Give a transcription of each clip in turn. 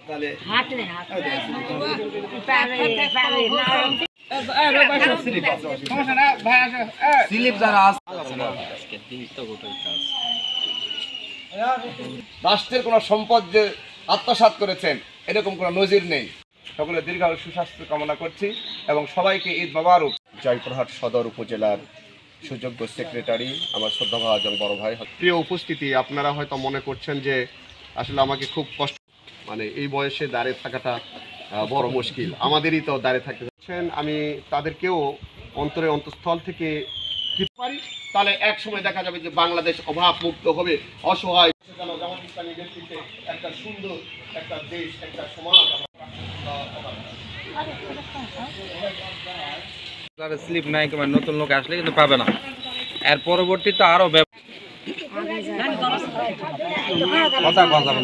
তাহলে রাষ্ট্রের কোন সম্পদ যে আত্মসাৎ করেছেন এরকম কোন নজির নেই। সকলে দীর্ঘায়ু সুস্বাস্থ্য কামনা করছি এবং সবাইকে ঈদ মোবারক। জয়পুরহাট সদর উপজেলার সুযোগ্য সেক্রেটারি আমার শ্রদ্ধাভাজন বড় ভাই, প্রিয় উপস্থিতি, আপনারা হয়তো মনে করছেন যে আসলে আমাকে খুব কষ্ট, মানে এই বয়সে দাঁড়িয়ে থাকাটা বড় মুশকিল, আমাদেরই তো দাঁড়িয়ে থাকতে হচ্ছেন। আমি তাদেরকেও অন্তরে অন্তঃস্থল থেকে কি পারি, তাহলে এক সময় দেখা যাবে যে বাংলাদেশ অভাব মুক্ত হবে, অসহায় জামাত ইসলামী নেতৃত্বে একটা সুন্দর একটা দেশ, একটা সমাজ। স্লিপ নাই, নতুন লোক আসলে কিন্তু পাবে না। এর পরবর্তীতে আরো কথা কথা না।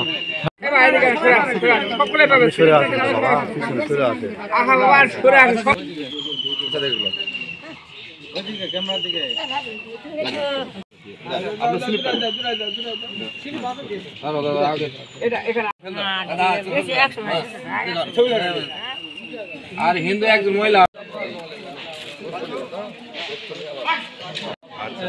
আর হিন্দু একজন মহিলা আচ্ছা